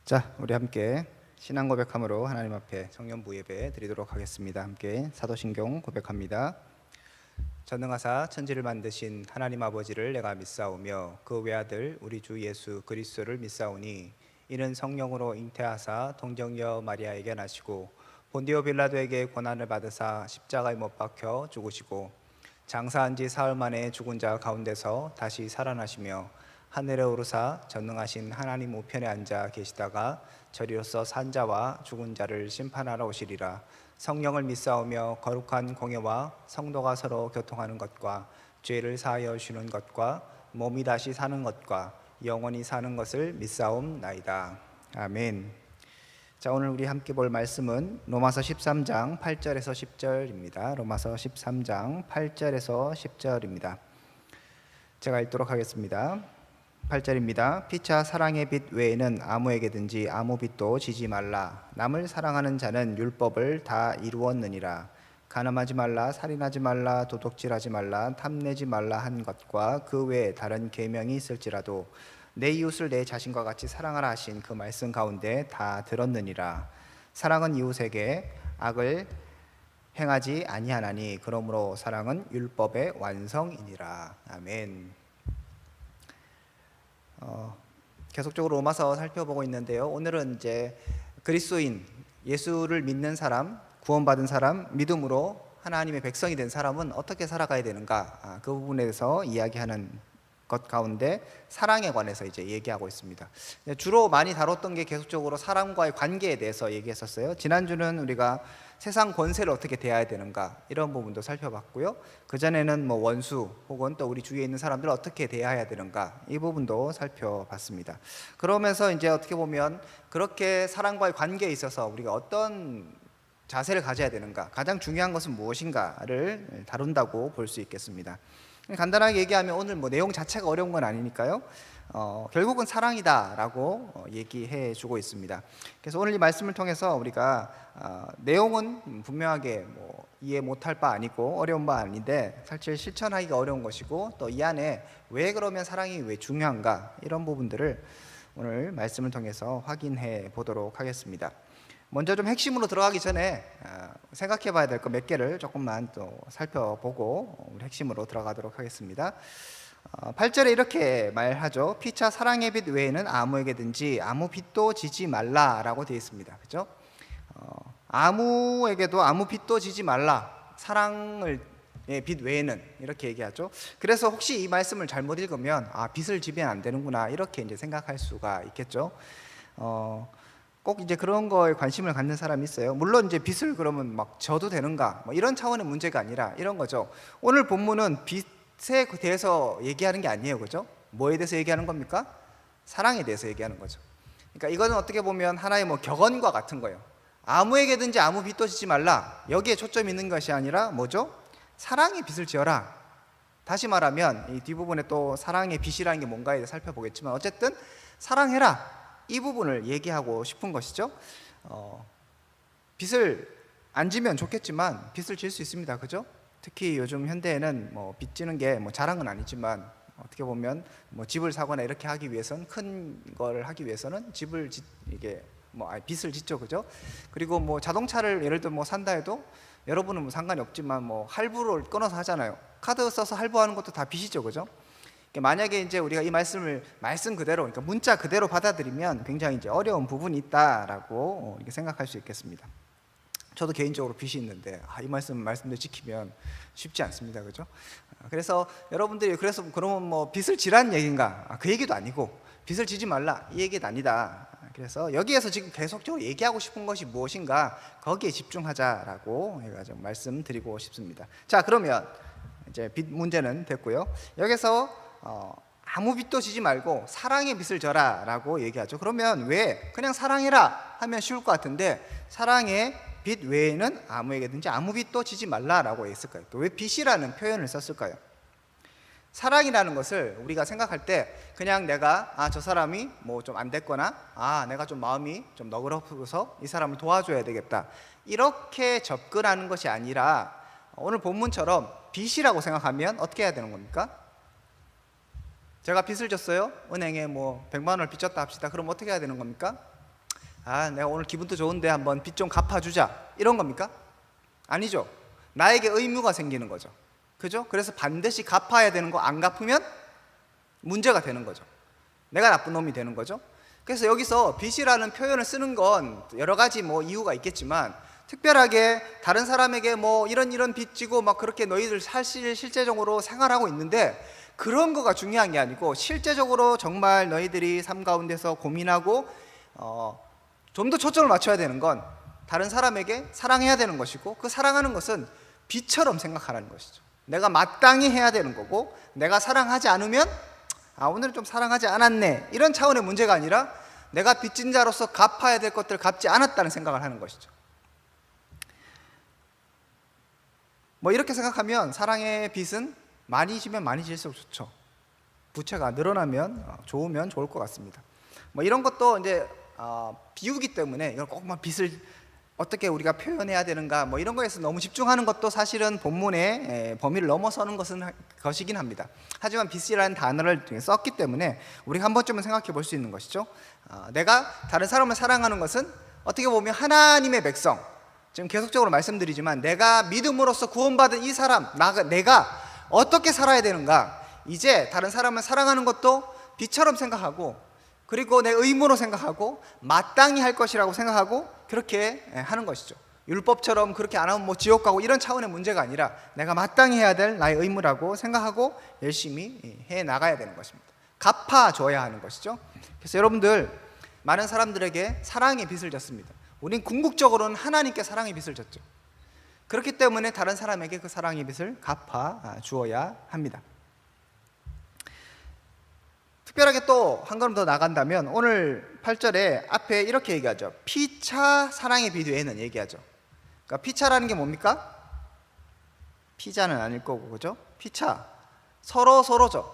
자, 우리 함께 신앙 고백함으로 하나님 앞에 성령부 예배 드리도록 하겠습니다. 함께 사도신경 고백합니다. 전능하사 천지를 만드신 하나님 아버지를 내가 믿사오며 그 외아들 우리 주 예수 그리스도를 믿사오니 이는 성령으로 잉태하사 동정녀 마리아에게 나시고 본디오 빌라도에게 고난을 받으사 십자가에 못 박혀 죽으시고 장사한 지 사흘 만에 죽은 자 가운데서 다시 살아나시며 하늘에 오르사 전능하신 하나님 우편에 앉아 계시다가 저리로서 산 자와 죽은 자를 심판하러 오시리라. 성령을 믿사오며 거룩한 공예와 성도가 서로 교통하는 것과 죄를 사하여 주는 것과 몸이 다시 사는 것과 영원히 사는 것을 믿사옵나이다. 아멘. 자, 오늘 우리 함께 볼 말씀은 로마서 13장 8절에서 10절입니다. 로마서 13장 8절에서 10절입니다. 제가 읽도록 하겠습니다. 8절입니다. 피차 사랑의 빛 외에는 아무에게든지 아무 빛도 지지 말라. 남을 사랑하는 자는 율법을 다 이루었느니라. 간음하지 말라, 살인하지 말라, 도둑질하지 말라, 탐내지 말라 한 것과 그 외에 다른 계명이 있을지라도 내 이웃을 내 자신과 같이 사랑하라 하신 그 말씀 가운데 다 들었느니라. 사랑은 이웃에게 악을 행하지 아니하나니 그러므로 사랑은 율법의 완성이니라. 아멘. 계속적으로 로마서 살펴보고 있는데요. 오늘은 이제 그리스도인, 예수를 믿는 사람, 구원받은 사람, 믿음으로 하나님의 백성이 된 사람은 어떻게 살아가야 되는가, 그 부분에 대해서 이야기하는 것 가운데 사랑에 관해서 이제 얘기하고 있습니다. 주로 많이 다뤘던 게 계속적으로 사람과의 관계에 대해서 얘기했었어요. 지난주는 우리가 세상 권세를 어떻게 대해야 되는가 이런 부분도 살펴봤고요. 그전에는 원수 혹은 또 우리 주위에 있는 사람들을 어떻게 대해야 되는가 이 부분도 살펴봤습니다. 그러면서 이제 어떻게 보면 그렇게 사람과의 관계에 있어서 우리가 어떤 자세를 가져야 되는가, 가장 중요한 것은 무엇인가를 다룬다고 볼 수 있겠습니다. 간단하게 얘기하면 오늘 내용 자체가 어려운 건 아니니까요. 결국은 사랑이다라고 얘기해 주고 있습니다. 그래서 오늘 이 말씀을 통해서 우리가 내용은 분명하게 이해 못할 바 아니고 어려운 바 아닌데 사실 실천하기가 어려운 것이고 또 이 안에 왜 그러면 사랑이 왜 중요한가 이런 부분들을 오늘 말씀을 통해서 확인해 보도록 하겠습니다. 먼저 좀 핵심으로 들어가기 전에 생각해 봐야 될 거 몇 개를 조금만 또 살펴보고 우리 핵심으로 들어가도록 하겠습니다. 8절에 이렇게 말하죠. 피차 사랑의 빛 외에는 아무에게든지 아무 빛도 지지 말라라고 되어 있습니다. 그렇죠? 아무에게도 아무 빛도 지지 말라. 사랑의 빛 외에는 이렇게 얘기하죠. 그래서 혹시 이 말씀을 잘못 읽으면 빛을 지면 안 되는구나 이렇게 이제 생각할 수가 있겠죠. 꼭 이제 그런 거에 관심을 갖는 사람이 있어요. 물론 이제 빛을 그러면 막 져도 되는가 이런 차원의 문제가 아니라 이런 거죠. 오늘 본문은 빛에 대해서 얘기하는 게 아니에요, 그죠? 뭐에 대해서 얘기하는 겁니까? 사랑에 대해서 얘기하는 거죠. 그러니까 이거는 어떻게 보면 하나의 격언과 같은 거예요. 아무에게든지 아무 빛도 지지 말라. 여기에 초점이 있는 것이 아니라 뭐죠? 사랑의 빛을 지어라. 다시 말하면 이 뒷부분에 또 사랑의 빛이라는 게 뭔가에 대해 살펴보겠지만 어쨌든 사랑해라. 이 부분을 얘기하고 싶은 것이죠. 빚을 안 지면 좋겠지만 빚을 질 수 있습니다. 그죠? 특히 요즘 현대에는 빚 지는 게 자랑은 아니지만 어떻게 보면 집을 사거나 이렇게 하기 위해서는 큰 걸 하기 위해서는 빚을 짓죠. 그죠? 그리고 자동차를 예를 들어 산다 해도 여러분은 상관이 없지만 할부를 끊어서 하잖아요. 카드 써서 할부하는 것도 다 빚이죠. 그죠? 만약에 이제 우리가 이 말씀을 말씀 그대로, 그러니까 문자 그대로 받아들이면 굉장히 이제 어려운 부분이 있다라고 이렇게 생각할 수 있겠습니다. 저도 개인적으로 빚이 있는데 이 말씀들 지키면 쉽지 않습니다, 그죠? 그래서 여러분들이 그러면 빚을 지라는 얘기인가? 그 얘기도 아니고 빚을 지지 말라 이 얘기는 아니다. 그래서 여기에서 지금 계속적으로 얘기하고 싶은 것이 무엇인가 거기에 집중하자라고 해가지고 말씀드리고 싶습니다. 자, 그러면 이제 빚 문제는 됐고요. 여기서 아무 빛도 지지 말고 사랑의 빛을 져라 라고 얘기하죠. 그러면 왜 그냥 사랑해라 하면 쉬울 것 같은데 사랑의 빛 외에는 아무에게든지 아무 빛도 지지 말라라고 했을까요? 또 왜 빛이라는 표현을 썼을까요? 사랑이라는 것을 우리가 생각할 때 그냥 내가 저 사람이 좀 안 됐거나 내가 좀 마음이 좀 너그러워서 이 사람을 도와줘야 되겠다 이렇게 접근하는 것이 아니라 오늘 본문처럼 빚이라고 생각하면 어떻게 해야 되는 겁니까? 제가 빚을 졌어요. 은행에 100만 원을 빚졌다 합시다. 그럼 어떻게 해야 되는 겁니까? 내가 오늘 기분도 좋은데 한번 빚 좀 갚아주자, 이런 겁니까? 아니죠. 나에게 의무가 생기는 거죠. 그죠? 그래서 반드시 갚아야 되는 거, 안 갚으면 문제가 되는 거죠. 내가 나쁜 놈이 되는 거죠. 그래서 여기서 빚이라는 표현을 쓰는 건 여러 가지 뭐 이유가 있겠지만, 특별하게 다른 사람에게 뭐 이런 빚 지고 막 그렇게 너희들 사실 실제적으로 생활하고 있는데, 그런 거가 중요한 게 아니고 실제적으로 정말 너희들이 삶 가운데서 고민하고 좀 더 초점을 맞춰야 되는 건 다른 사람에게 사랑해야 되는 것이고, 그 사랑하는 것은 빚처럼 생각하라는 것이죠. 내가 마땅히 해야 되는 거고, 내가 사랑하지 않으면 오늘은 좀 사랑하지 않았네, 이런 차원의 문제가 아니라 내가 빚진 자로서 갚아야 될 것들을 갚지 않았다는 생각을 하는 것이죠. 뭐 이렇게 생각하면 사랑의 빚은 많이 지면 많이 질수록 좋죠. 부채가 늘어나면 좋으면 좋을 것 같습니다. 뭐 이런 것도 이제 비유기 때문에 이걸 꼭 막 빚을 어떻게 우리가 표현해야 되는가, 뭐 이런 거에서 너무 집중하는 것도 사실은 본문의 범위를 넘어서는 것이긴 합니다. 하지만 빚이라는 단어를 썼기 때문에 우리가 한 번쯤은 생각해 볼 수 있는 것이죠. 내가 다른 사람을 사랑하는 것은 어떻게 보면 하나님의 백성, 지금 계속적으로 말씀드리지만 내가 믿음으로써 구원받은 이 사람, 내가 어떻게 살아야 되는가, 이제 다른 사람을 사랑하는 것도 빚처럼 생각하고, 그리고 내 의무로 생각하고 마땅히 할 것이라고 생각하고 그렇게 하는 것이죠. 율법처럼 그렇게 안 하면 뭐 지옥 가고 이런 차원의 문제가 아니라 내가 마땅히 해야 될 나의 의무라고 생각하고 열심히 해 나가야 되는 것입니다. 갚아줘야 하는 것이죠. 그래서 여러분들, 많은 사람들에게 사랑의 빚을 졌습니다. 우린 궁극적으로는 하나님께 사랑의 빚을 졌죠. 그렇기 때문에 다른 사람에게 그 사랑의 빚을 갚아 주어야 합니다. 특별하게 또 한 걸음 더 나간다면 오늘 8절에 앞에 이렇게 얘기하죠. 피차 사랑의 빚 외에는 얘기하죠. 그러니까 피차라는 게 뭡니까? 피자는 아닐 거고, 그죠? 피차, 서로죠.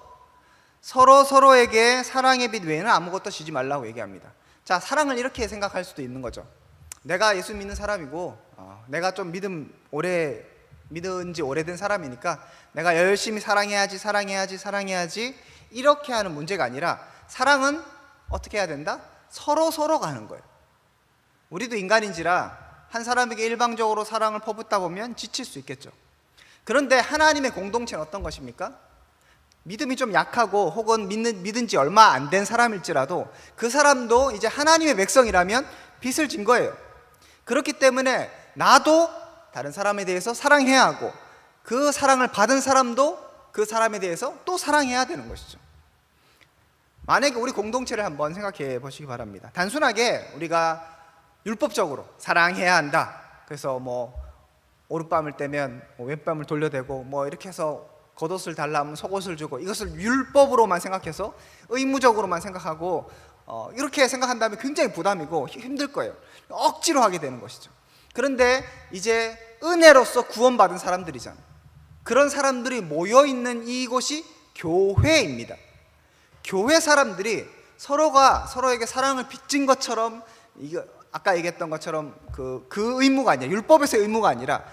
서로에게 사랑의 빚 외에는 아무것도 지지 말라고 얘기합니다. 자, 사랑을 이렇게 생각할 수도 있는 거죠. 내가 예수 믿는 사람이고 내가 좀 믿은 지 오래된 사람이니까 내가 열심히 사랑해야지 이렇게 하는 문제가 아니라, 사랑은 어떻게 해야 된다? 서로가 하는 거예요. 우리도 인간인지라 한 사람에게 일방적으로 사랑을 퍼붓다 보면 지칠 수 있겠죠. 그런데 하나님의 공동체는 어떤 것입니까? 믿음이 좀 약하고 혹은 믿은 지 얼마 안 된 사람일지라도 그 사람도 이제 하나님의 백성이라면 빚을 진 거예요. 그렇기 때문에 나도 다른 사람에 대해서 사랑해야 하고, 그 사랑을 받은 사람도 그 사람에 대해서 또 사랑해야 되는 것이죠. 만약에 우리 공동체를 한번 생각해 보시기 바랍니다. 단순하게 우리가 율법적으로 사랑해야 한다, 그래서 뭐 오른밤을 떼면 왼밤을 돌려대고 뭐 이렇게 해서 겉옷을 달라 하면 속옷을 주고, 이것을 율법으로만 생각해서 의무적으로만 생각하고 이렇게 생각한다면 굉장히 부담이고 힘들 거예요. 억지로 하게 되는 것이죠. 그런데 이제 은혜로서 구원받은 사람들이잖아요. 그런 사람들이 모여있는 이곳이 교회입니다. 교회 사람들이 서로가 서로에게 사랑을 빚진 것처럼, 아까 얘기했던 것처럼 그 의무가 아니라, 율법에서의 의무가 아니라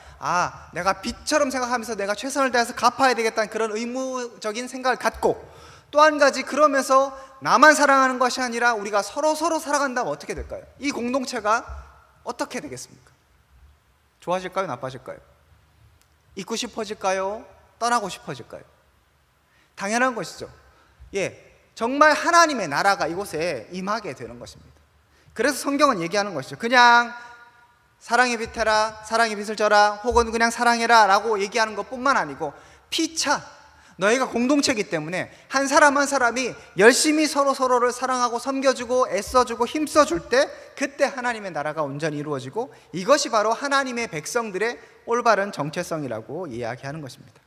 내가 빚처럼 생각하면서 내가 최선을 다해서 갚아야 되겠다는 그런 의무적인 생각을 갖고, 또 한 가지, 그러면서 나만 사랑하는 것이 아니라 우리가 서로 사랑한다면 어떻게 될까요? 이 공동체가 어떻게 되겠습니까? 좋아질까요? 나빠질까요? 있고 싶어질까요? 떠나고 싶어질까요? 당연한 것이죠. 정말 하나님의 나라가 이곳에 임하게 되는 것입니다. 그래서 성경은 얘기하는 것이죠. 그냥 사랑의 빚 해라, 사랑의 빚을 져라, 혹은 그냥 사랑해라 라고 얘기하는 것뿐만 아니고, 피차, 너희가 공동체이기 때문에 한 사람 한 사람이 열심히 서로를 사랑하고 섬겨주고 애써주고 힘써줄 때, 그때 하나님의 나라가 온전히 이루어지고, 이것이 바로 하나님의 백성들의 올바른 정체성이라고 이야기하는 것입니다.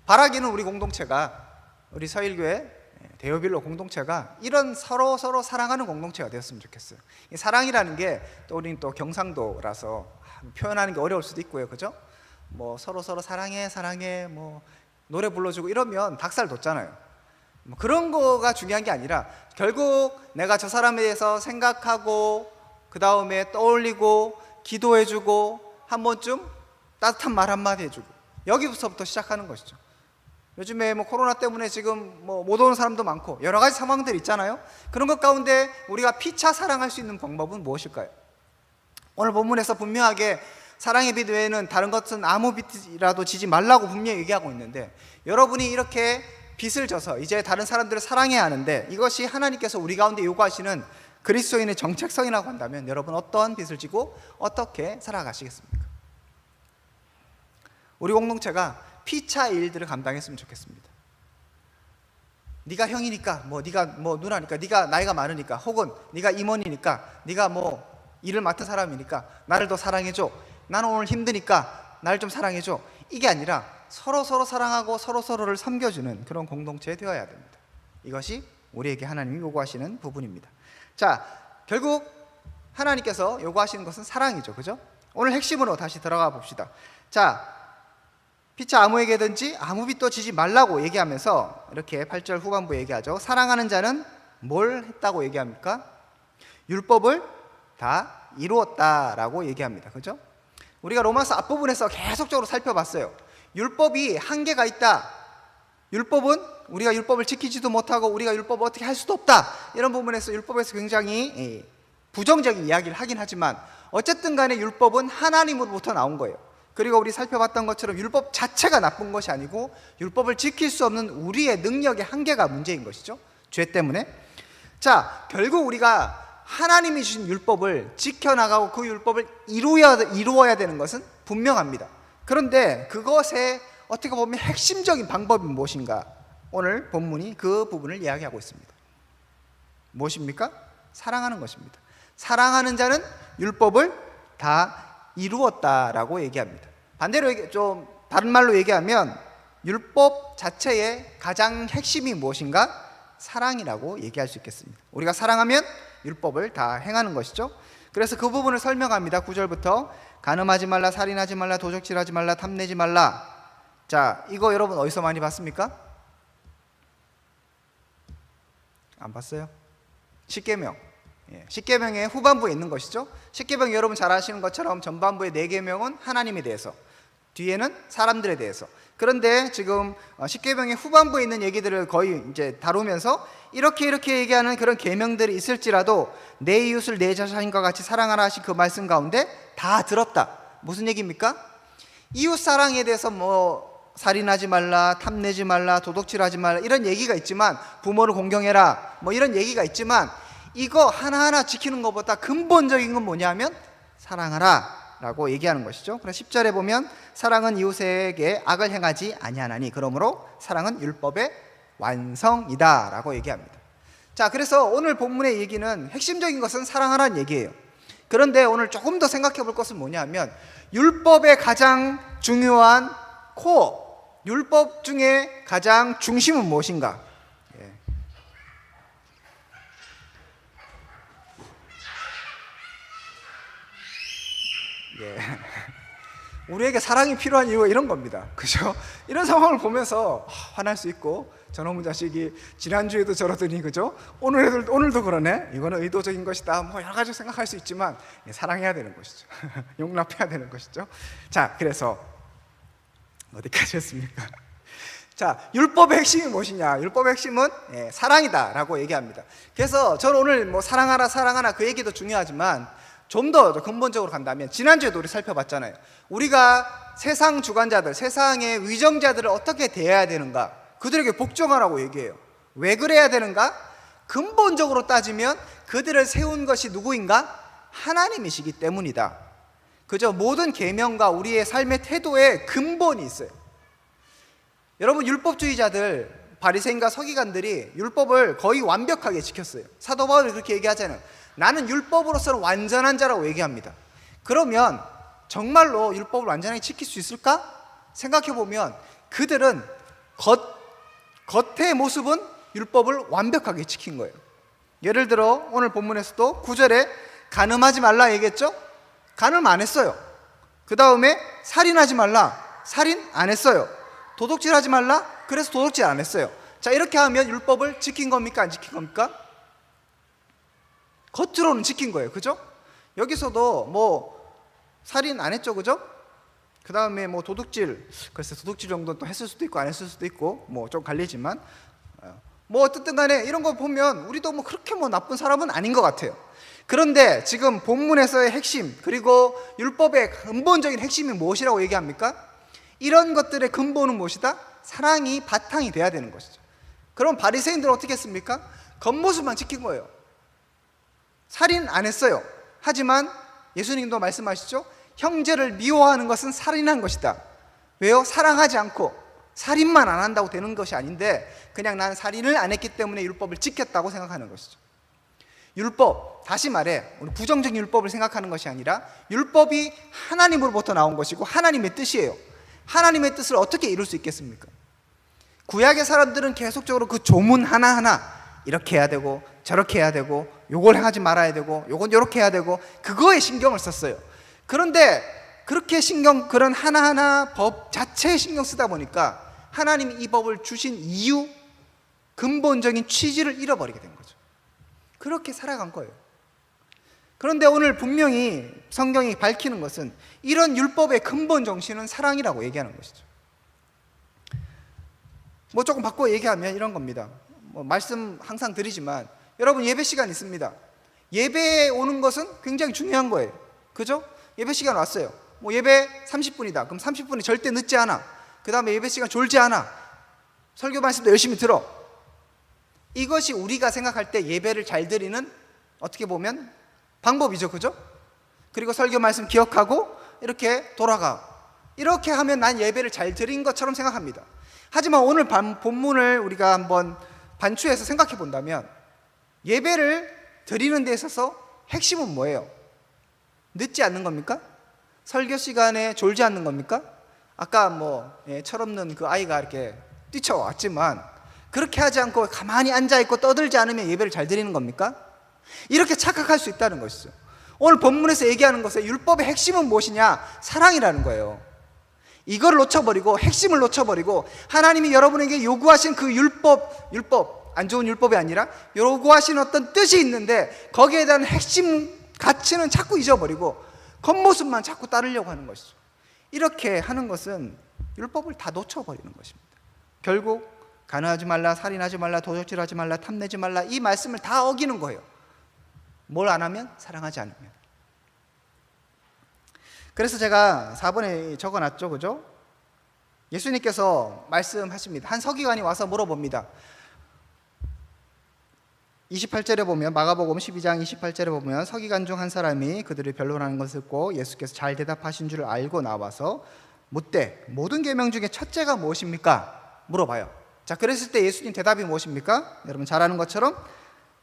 바라기는 우리 공동체가, 우리 서일교회 데오빌로 공동체가 이런 서로 사랑하는 공동체가 되었으면 좋겠어요. 이 사랑이라는 게 또 우리는 또 경상도라서 표현하는 게 어려울 수도 있고요, 그죠? 뭐 서로 사랑해 뭐 노래 불러주고 이러면 닭살 돋잖아요. 뭐 그런 거가 중요한 게 아니라, 결국 내가 저 사람에 대해서 생각하고 그 다음에 떠올리고 기도해주고 한 번쯤 따뜻한 말 한마디 해주고, 여기서부터 시작하는 것이죠. 요즘에 뭐 코로나 때문에 지금 뭐 못 오는 사람도 많고 여러 가지 상황들이 있잖아요. 그런 것 가운데 우리가 피차 사랑할 수 있는 방법은 무엇일까요? 오늘 본문에서 분명하게 사랑의 빛 외에는 다른 것은 아무 빛이라도 지지 말라고 분명히 얘기하고 있는데, 여러분이 이렇게 빛을 져서 이제 다른 사람들을 사랑해야 하는데 이것이 하나님께서 우리 가운데 요구하시는 그리스도인의 정체성이라고 한다면 여러분 어떠한 빛을 지고 어떻게 살아가시겠습니까? 우리 공동체가 피차 일들을 감당했으면 좋겠습니다. 네가 형이니까, 뭐 네가 뭐 누나니까, 네가 나이가 많으니까, 혹은 네가 임원이니까, 네가 뭐 일을 맡은 사람이니까 나를 더 사랑해줘. 나는 오늘 힘드니까 나를 좀 사랑해줘. 이게 아니라 서로 사랑하고 서로를 섬겨주는 그런 공동체 되어야 됩니다. 이것이 우리에게 하나님이 요구하시는 부분입니다. 자, 결국 하나님께서 요구하시는 것은 사랑이죠, 그죠? 오늘 핵심으로 다시 들어가 봅시다. 자, 피차 아무에게든지 아무 빛도 지지 말라고 얘기하면서 이렇게 8절 후반부에 얘기하죠. 사랑하는 자는 뭘 했다고 얘기합니까? 율법을 다 이루었다라고 얘기합니다. 그죠? 우리가 로마서 앞부분에서 계속적으로 살펴봤어요. 율법이 한계가 있다. 율법은 우리가 율법을 지키지도 못하고 우리가 율법을 어떻게 할 수도 없다. 이런 부분에서 율법에서 굉장히 부정적인 이야기를 하긴 하지만 어쨌든 간에 율법은 하나님으로부터 나온 거예요. 그리고 우리 살펴봤던 것처럼 율법 자체가 나쁜 것이 아니고 율법을 지킬 수 없는 우리의 능력의 한계가 문제인 것이죠. 죄 때문에. 자, 결국 우리가 하나님이 주신 율법을 지켜나가고 그 율법을 이루어야 되는 것은 분명합니다. 그런데 그것의 어떻게 보면 핵심적인 방법이 무엇인가? 오늘 본문이 그 부분을 이야기하고 있습니다. 무엇입니까? 사랑하는 것입니다. 사랑하는 자는 율법을 다 이루었다라고 얘기합니다. 반대로 좀 다른 말로 얘기하면 율법 자체의 가장 핵심이 무엇인가? 사랑이라고 얘기할 수 있겠습니다. 우리가 사랑하면 율법을 다 행하는 것이죠. 그래서 그 부분을 설명합니다. 9절부터 간음하지 말라, 살인하지 말라, 도적질하지 말라, 탐내지 말라. 자, 이거 여러분 어디서 많이 봤습니까? 안 봤어요? 십계명. 십계명의 후반부에 있는 것이죠. 십계명 여러분 잘 아시는 것처럼 전반부의 4계명은 하나님에 대해서, 뒤에는 사람들에 대해서. 그런데 지금 십계명의 후반부에 있는 얘기들을 거의 이제 다루면서 이렇게 얘기하는 그런 계명들이 있을지라도 내 이웃을 내 자신과 같이 사랑하라 하신 그 말씀 가운데 다 들었다. 무슨 얘기입니까? 이웃 사랑에 대해서 뭐 살인하지 말라, 탐내지 말라, 도둑질하지 말라 이런 얘기가 있지만, 부모를 공경해라 뭐 이런 얘기가 있지만, 이거 하나하나 지키는 것보다 근본적인 건 뭐냐면 사랑하라 라고 얘기하는 것이죠. 그래서 10절에 보면 사랑은 이웃에게 악을 행하지 아니하나니 그러므로 사랑은 율법의 완성이다 라고 얘기합니다. 자, 그래서 오늘 본문의 얘기는 핵심적인 것은 사랑하라는 얘기예요. 그런데 오늘 조금 더 생각해 볼 것은 뭐냐면 율법의 가장 중요한 코어, 율법 중에 가장 중심은 무엇인가? 우리에게 사랑이 필요한 이유가 이런 겁니다. 그죠? 이런 상황을 보면서 화날 수 있고, 저놈의 자식이 지난주에도 저러더니, 그죠? 오늘도 그러네? 이거는 의도적인 것이다. 뭐 여러 가지 생각할 수 있지만 사랑해야 되는 것이죠. 용납해야 되는 것이죠. 자, 그래서 어디까지 했습니까? 자, 율법의 핵심이 무엇이냐? 율법의 핵심은 사랑이다 라고 얘기합니다. 그래서 저는 오늘 뭐 사랑하라 그 얘기도 중요하지만 좀 더 근본적으로 간다면, 지난주에도 우리 살펴봤잖아요. 우리가 세상 주관자들, 세상의 위정자들을 어떻게 대해야 되는가? 그들에게 복종하라고 얘기해요. 왜 그래야 되는가? 근본적으로 따지면 그들을 세운 것이 누구인가? 하나님이시기 때문이다. 그저 모든 계명과 우리의 삶의 태도에 근본이 있어요. 여러분, 율법주의자들, 바리새인과 서기관들이 율법을 거의 완벽하게 지켰어요. 사도 바울이 그렇게 얘기하잖아요. 나는 율법으로서는 완전한 자라고 얘기합니다. 그러면 정말로 율법을 완전하게 지킬 수 있을까? 생각해보면 그들은 겉의 모습은 율법을 완벽하게 지킨 거예요. 예를 들어 오늘 본문에서도 9절에 간음하지 말라 얘기했죠? 간음 안 했어요. 그 다음에 살인하지 말라, 살인 안 했어요. 도둑질하지 말라, 그래서 도둑질 안 했어요. 자, 이렇게 하면 율법을 지킨 겁니까? 안 지킨 겁니까? 겉으로는 지킨 거예요. 그죠? 여기서도 뭐 살인 안 했죠. 그죠? 그 다음에 뭐 도둑질, 글쎄 도둑질 정도는 또 했을 수도 있고 안 했을 수도 있고 뭐 좀 갈리지만, 뭐 어쨌든 간에 이런 거 보면 우리도 뭐 그렇게 뭐 나쁜 사람은 아닌 것 같아요. 그런데 지금 본문에서의 핵심, 그리고 율법의 근본적인 핵심이 무엇이라고 얘기합니까? 이런 것들의 근본은 무엇이다? 사랑이 바탕이 돼야 되는 것이죠. 그럼 바리새인들은 어떻게 했습니까? 겉모습만 지킨 거예요. 살인 안 했어요. 하지만 예수님도 말씀하시죠. 형제를 미워하는 것은 살인한 것이다. 왜요? 사랑하지 않고 살인만 안 한다고 되는 것이 아닌데, 그냥 난 살인을 안 했기 때문에 율법을 지켰다고 생각하는 것이죠. 율법, 다시 말해 우리 부정적인 율법을 생각하는 것이 아니라 율법이 하나님으로부터 나온 것이고 하나님의 뜻이에요. 하나님의 뜻을 어떻게 이룰 수 있겠습니까? 구약의 사람들은 계속적으로 그 조문 하나하나 이렇게 해야 되고 저렇게 해야 되고 요걸 하지 말아야 되고 요건 요렇게 해야 되고 그거에 신경을 썼어요. 그런데 그렇게 그런 하나하나 법 자체에 신경 쓰다 보니까 하나님이 이 법을 주신 이유, 근본적인 취지를 잃어버리게 된 거죠. 그렇게 살아간 거예요. 그런데 오늘 분명히 성경이 밝히는 것은 이런 율법의 근본 정신은 사랑이라고 얘기하는 것이죠. 뭐 조금 바꿔 얘기하면 이런 겁니다. 뭐 말씀 항상 드리지만 여러분 예배 시간 있습니다. 예배에 오는 것은 굉장히 중요한 거예요. 그죠? 예배 시간 왔어요. 뭐 예배 30분이다. 그럼 30분이 절대 늦지 않아. 그 다음에 예배 시간 졸지 않아. 설교 말씀도 열심히 들어. 이것이 우리가 생각할 때 예배를 잘 드리는 어떻게 보면 방법이죠. 그죠? 그리고 설교 말씀 기억하고 이렇게 돌아가. 이렇게 하면 난 예배를 잘 드린 것처럼 생각합니다. 하지만 오늘 본문을 우리가 한번 반추해서 생각해 본다면 예배를 드리는 데 있어서 핵심은 뭐예요? 늦지 않는 겁니까? 설교 시간에 졸지 않는 겁니까? 아까 뭐 철없는 그 아이가 이렇게 뛰쳐왔지만 그렇게 하지 않고 가만히 앉아있고 떠들지 않으면 예배를 잘 드리는 겁니까? 이렇게 착각할 수 있다는 것이죠. 오늘 본문에서 얘기하는 것의 율법의 핵심은 무엇이냐? 사랑이라는 거예요. 이걸 놓쳐버리고 핵심을 놓쳐버리고 하나님이 여러분에게 요구하신 그 율법 안 좋은 율법이 아니라 요구하신 어떤 뜻이 있는데 거기에 대한 핵심 가치는 자꾸 잊어버리고 겉모습만 자꾸 따르려고 하는 것이죠. 이렇게 하는 것은 율법을 다 놓쳐버리는 것입니다. 결국 간음하지 말라, 살인하지 말라, 도적질하지 말라, 탐내지 말라, 이 말씀을 다 어기는 거예요. 뭘 안 하면? 사랑하지 않으면. 그래서 제가 4번에 적어놨죠. 그죠? 예수님께서 말씀하십니다. 한 서기관이 와서 물어봅니다. 28절에 보면, 마가복음 12장 28절에 보면 서기관 중 한 사람이 그들을 변론하는 것을 듣고 예수께서 잘 대답하신 줄 알고 나와서 묻되 모든 계명 중에 첫째가 무엇입니까? 물어봐요. 자, 그랬을 때 예수님 대답이 무엇입니까? 여러분 잘 아는 것처럼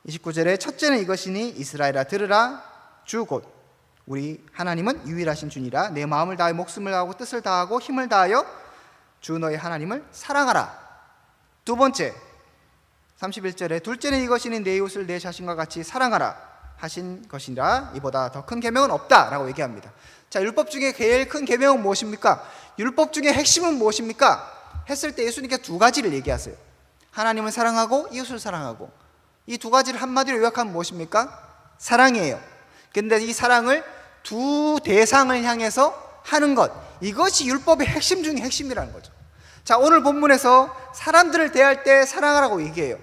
29절에 첫째는 이것이니 이스라엘아 들으라, 주 곧 우리 하나님은 유일하신 주니라. 내 마음을 다하여 목숨을 다하고 뜻을 다하고 힘을 다하여 주 너의 하나님을 사랑하라. 두 번째 31절에 둘째는 이것이니 내 이웃을 내 자신과 같이 사랑하라 하신 것이라. 이보다 더 큰 계명은 없다 라고 얘기합니다. 자, 율법 중에 제일 큰 계명은 무엇입니까? 율법 중에 핵심은 무엇입니까? 했을 때 예수님께 두 가지를 얘기하세요. 하나님을 사랑하고 이웃을 사랑하고. 이 두 가지를 한마디로 요약하면 무엇입니까? 사랑이에요. 근데 이 사랑을 두 대상을 향해서 하는 것, 이것이 율법의 핵심 중에 핵심이라는 거죠. 자, 오늘 본문에서 사람들을 대할 때 사랑하라고 얘기해요.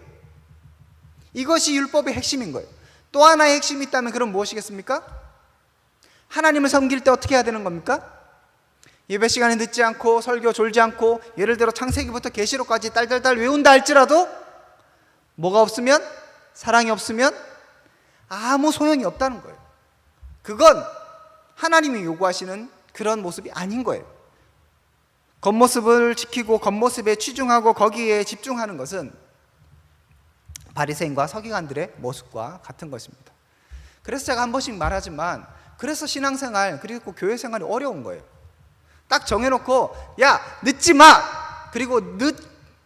이것이 율법의 핵심인 거예요. 또 하나의 핵심이 있다면 그럼 무엇이겠습니까? 하나님을 섬길 때 어떻게 해야 되는 겁니까? 예배 시간에 늦지 않고 설교 졸지 않고, 예를 들어 창세기부터 계시록까지 딸딸딸 외운다 할지라도 뭐가 없으면, 사랑이 없으면 아무 소용이 없다는 거예요. 그건 하나님이 요구하시는 그런 모습이 아닌 거예요. 겉모습을 지키고 겉모습에 치중하고 거기에 집중하는 것은 바리새인과 서기관들의 모습과 같은 것입니다. 그래서 제가 한 번씩 말하지만, 그래서 신앙생활 그리고 교회생활이 어려운 거예요. 딱 정해놓고 야 늦지 마, 그리고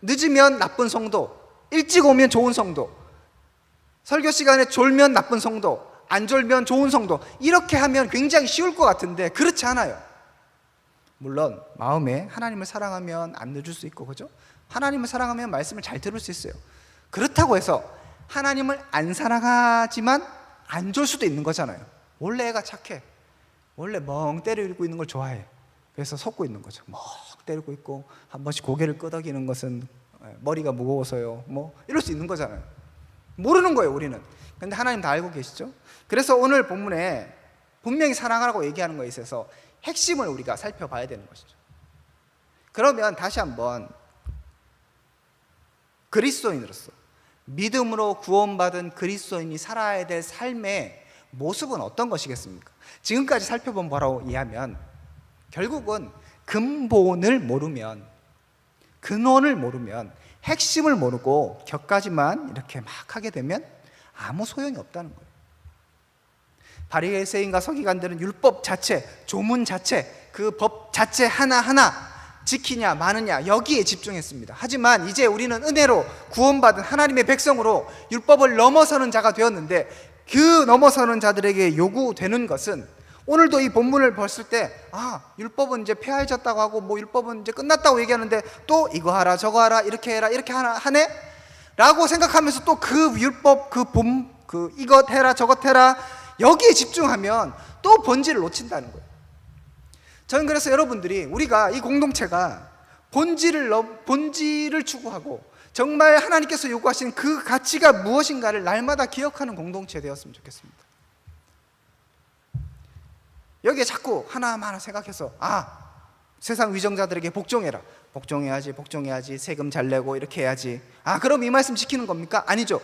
늦으면 나쁜 성도, 일찍 오면 좋은 성도, 설교 시간에 졸면 나쁜 성도, 안 졸면 좋은 성도, 이렇게 하면 굉장히 쉬울 것 같은데 그렇지 않아요. 물론 마음에 하나님을 사랑하면 안 늦을 수 있고, 그죠? 하나님을 사랑하면 말씀을 잘 들을 수 있어요. 그렇다고 해서 하나님을 안 사랑하지만 안 좋을 수도 있는 거잖아요. 원래 애가 착해, 원래 멍 때리고 있는 걸 좋아해, 그래서 속고 있는 거죠. 뭐 때리고 있고 한 번씩 고개를 끄덕이는 것은 머리가 무거워서요. 뭐 이럴 수 있는 거잖아요. 모르는 거예요, 우리는. 근데 하나님 다 알고 계시죠? 그래서 오늘 본문에 분명히 사랑하라고 얘기하는 것에 있어서 핵심을 우리가 살펴봐야 되는 것이죠. 그러면 다시 한번 그리스도인으로서 믿음으로 구원받은 그리스도인이 살아야 될 삶의 모습은 어떤 것이겠습니까? 지금까지 살펴본 바로 이해하면 결국은 근본을 모르면, 근원을 모르면, 핵심을 모르고 격가지만 이렇게 막 하게 되면 아무 소용이 없다는 거예요. 바리새인과 서기관들은 율법 자체, 조문 자체, 그 법 자체 하나하나 지키냐 마느냐 여기에 집중했습니다. 하지만 이제 우리는 은혜로 구원받은 하나님의 백성으로 율법을 넘어서는 자가 되었는데, 그 넘어서는 자들에게 요구되는 것은 오늘도 이 본문을 봤을 때 율법은 이제 폐하해졌다고 하고 뭐 율법은 이제 끝났다고 얘기하는데 또 이거 하라 저거 하라 이렇게 해라 이렇게 하네? 라고 생각하면서 또 그 율법 이것 해라 저것 해라 여기에 집중하면 또 본질을 놓친다는 거예요. 저는 그래서 여러분들이, 우리가 이 공동체가 본질을 추구하고 정말 하나님께서 요구하시는 그 가치가 무엇인가를 날마다 기억하는 공동체 되었으면 좋겠습니다. 여기에 자꾸 하나하나 생각해서 세상 위정자들에게 복종해야지 세금 잘 내고 이렇게 해야지, 그럼 이 말씀 지키는 겁니까? 아니죠.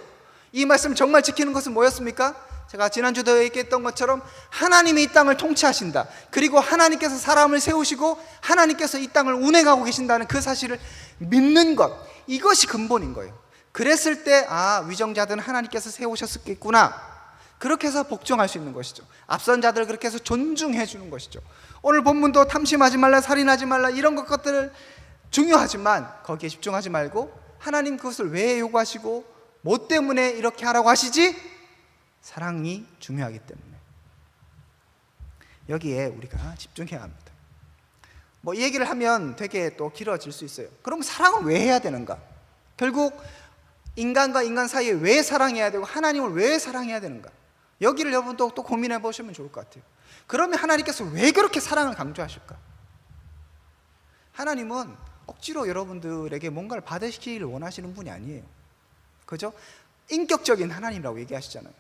이 말씀 정말 지키는 것은 뭐였습니까? 제가 지난주도 얘기했던 것처럼 하나님이 이 땅을 통치하신다, 그리고 하나님께서 사람을 세우시고 하나님께서 이 땅을 운행하고 계신다는 그 사실을 믿는 것, 이것이 근본인 거예요. 그랬을 때 위정자들은 하나님께서 세우셨겠구나, 그렇게 해서 복종할 수 있는 것이죠. 앞선 자들을 그렇게 해서 존중해 주는 것이죠. 오늘 본문도 탐심하지 말라, 살인하지 말라, 이런 것들 중요하지만 거기에 집중하지 말고 하나님 그것을 왜 요구하시고 뭐 때문에 이렇게 하라고 하시지? 사랑이 중요하기 때문에 여기에 우리가 집중해야 합니다. 뭐 이 얘기를 하면 되게 또 길어질 수 있어요. 그럼 사랑은 왜 해야 되는가? 결국 인간과 인간 사이에 왜 사랑해야 되고 하나님을 왜 사랑해야 되는가? 여기를 여러분도 또 고민해 보시면 좋을 것 같아요. 그러면 하나님께서 왜 그렇게 사랑을 강조하실까? 하나님은 억지로 여러분들에게 뭔가를 받아시키기를 원하시는 분이 아니에요. 그죠? 인격적인 하나님이라고 얘기하시잖아요.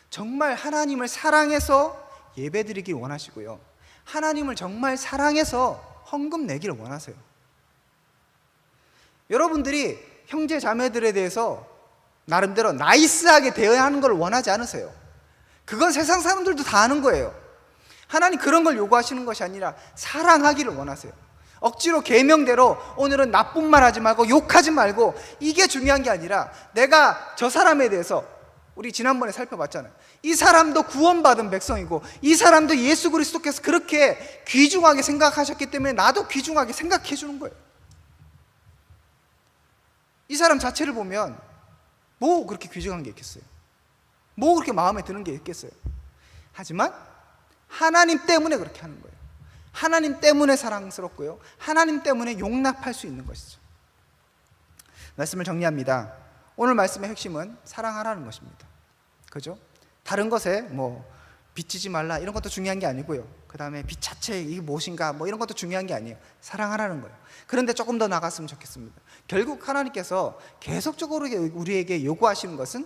정말 하나님을 사랑해서 예배드리길 원하시고요, 하나님을 정말 사랑해서 헌금 내기를 원하세요. 여러분들이 형제 자매들에 대해서 나름대로 나이스하게 대해야 하는 걸 원하지 않으세요. 그건 세상 사람들도 다 아는 거예요. 하나님 그런 걸 요구하시는 것이 아니라 사랑하기를 원하세요. 억지로 계명대로 오늘은 나쁜 말 하지 말고 욕하지 말고, 이게 중요한 게 아니라 내가 저 사람에 대해서, 우리 지난번에 살펴봤잖아요. 이 사람도 구원받은 백성이고 이 사람도 예수 그리스도께서 그렇게 귀중하게 생각하셨기 때문에 나도 귀중하게 생각해 주는 거예요. 이 사람 자체를 보면 뭐 그렇게 귀중한 게 있겠어요? 뭐 그렇게 마음에 드는 게 있겠어요? 하지만 하나님 때문에 그렇게 하는 거예요. 하나님 때문에 사랑스럽고요, 하나님 때문에 용납할 수 있는 것이죠. 말씀을 정리합니다. 오늘 말씀의 핵심은 사랑하라는 것입니다. 그죠? 다른 것에 뭐 비치지 말라 이런 것도 중요한 게 아니고요, 그 다음에 빛 자체 이게 무엇인가 뭐 이런 것도 중요한 게 아니에요. 사랑하라는 거예요. 그런데 조금 더 나갔으면 좋겠습니다. 결국 하나님께서 계속적으로 우리에게 요구하시는 것은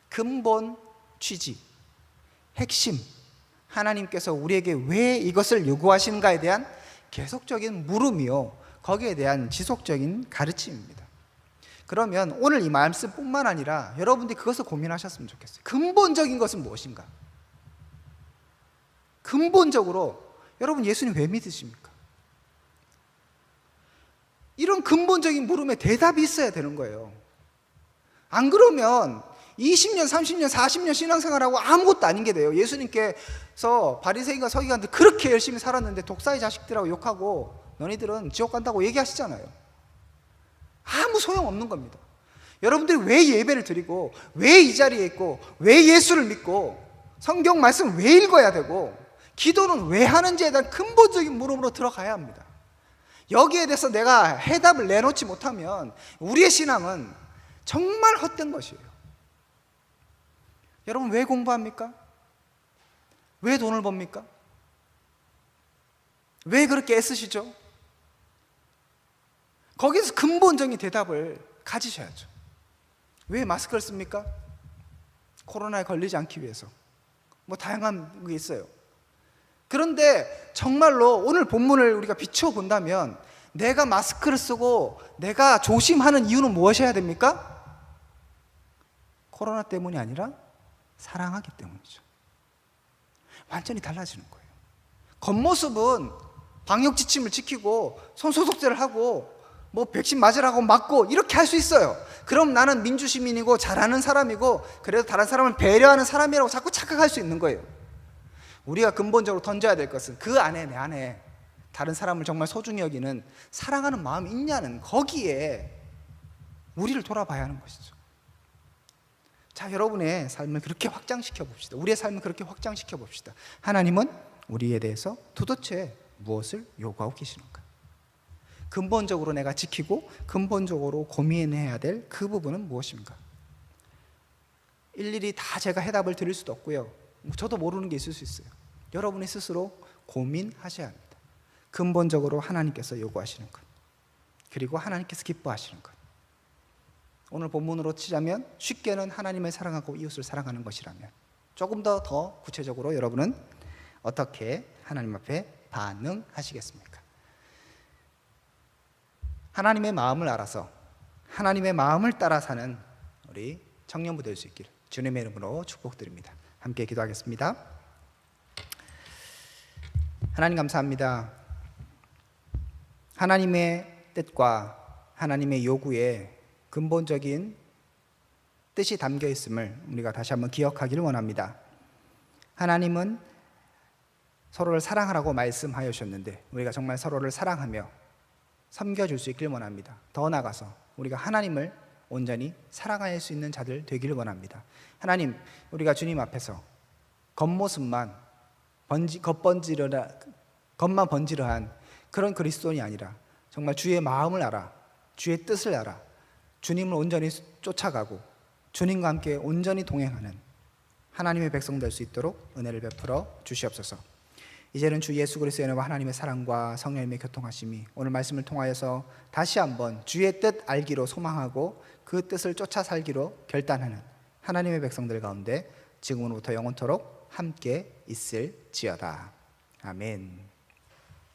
근본 취지, 핵심, 하나님께서 우리에게 왜 이것을 요구하시는가에 대한 계속적인 물음이요, 거기에 대한 지속적인 가르침입니다. 그러면 오늘 이 말씀뿐만 아니라 여러분들이 그것을 고민하셨으면 좋겠어요. 근본적인 것은 무엇인가? 근본적으로 여러분 예수님 왜 믿으십니까? 이런 근본적인 물음에 대답이 있어야 되는 거예요. 안 그러면 20년, 30년, 40년 신앙생활하고 아무것도 아닌 게 돼요. 예수님께서 바리새인과 서기관들 그렇게 열심히 살았는데 독사의 자식들하고 욕하고 너희들은 지옥 간다고 얘기하시잖아요. 아무 소용없는 겁니다. 여러분들이 왜 예배를 드리고 왜 이 자리에 있고 왜 예수를 믿고 성경 말씀 왜 읽어야 되고 기도는 왜 하는지에 대한 근본적인 물음으로 들어가야 합니다. 여기에 대해서 내가 해답을 내놓지 못하면 우리의 신앙은 정말 헛된 것이에요. 여러분 왜 공부합니까? 왜 돈을 법니까? 왜 그렇게 애쓰시죠? 거기서 근본적인 대답을 가지셔야죠. 왜 마스크를 씁니까? 코로나에 걸리지 않기 위해서. 뭐 다양한 게 있어요. 그런데 정말로 오늘 본문을 우리가 비추어 본다면 내가 마스크를 쓰고 내가 조심하는 이유는 무엇이어야 됩니까? 코로나 때문이 아니라 사랑하기 때문이죠. 완전히 달라지는 거예요. 겉모습은 방역 지침을 지키고 손 소독제를 하고 뭐 백신 맞으라고 맞고 이렇게 할 수 있어요. 그럼 나는 민주시민이고 잘하는 사람이고 그래도 다른 사람을 배려하는 사람이라고 자꾸 착각할 수 있는 거예요. 우리가 근본적으로 던져야 될 것은 그 안에, 내 안에 다른 사람을 정말 소중히 여기는 사랑하는 마음이 있냐는, 거기에 우리를 돌아봐야 하는 것이죠. 자, 여러분의 삶을 그렇게 확장시켜 봅시다. 우리의 삶을 그렇게 확장시켜 봅시다. 하나님은 우리에 대해서 도대체 무엇을 요구하고 계시는가? 근본적으로 내가 지키고 근본적으로 고민해야 될 그 부분은 무엇인가? 일일이 다 제가 해답을 드릴 수도 없고요. 저도 모르는 게 있을 수 있어요. 여러분이 스스로 고민하셔야 합니다. 근본적으로 하나님께서 요구하시는 것, 그리고 하나님께서 기뻐하시는 것. 오늘 본문으로 치자면 쉽게는 하나님을 사랑하고 이웃을 사랑하는 것이라면, 조금 더 구체적으로 여러분은 어떻게 하나님 앞에 반응하시겠습니까? 하나님의 마음을 알아서 하나님의 마음을 따라 사는 우리 청년부 될 수 있기를 주님의 이름으로 축복드립니다. 함께 기도하겠습니다. 하나님 감사합니다. 하나님의 뜻과 하나님의 요구에 근본적인 뜻이 담겨 있음을 우리가 다시 한번 기억하기를 원합니다. 하나님은 서로를 사랑하라고 말씀하셨는데 우리가 정말 서로를 사랑하며 섬겨줄 수 있길 원합니다. 더 나아가서 우리가 하나님을 온전히 사랑할 수 있는 자들 되기를 원합니다. 하나님, 우리가 주님 앞에서 겉모습만 겉만 번지르한 그런 그리스도인이 아니라 정말 주의 마음을 알아, 주의 뜻을 알아, 주님을 온전히 쫓아가고 주님과 함께 온전히 동행하는 하나님의 백성 될 수 있도록 은혜를 베풀어 주시옵소서. 이제는 주 예수 그리스도의 은혜와 하나님의 사랑과 성령님의 교통하심이 오늘 말씀을 통하여서 다시 한번 주의 뜻 알기로 소망하고 그 뜻을 쫓아 살기로 결단하는 하나님의 백성들 가운데 지금으로부터 영원토록 함께 있을지어다. 아멘.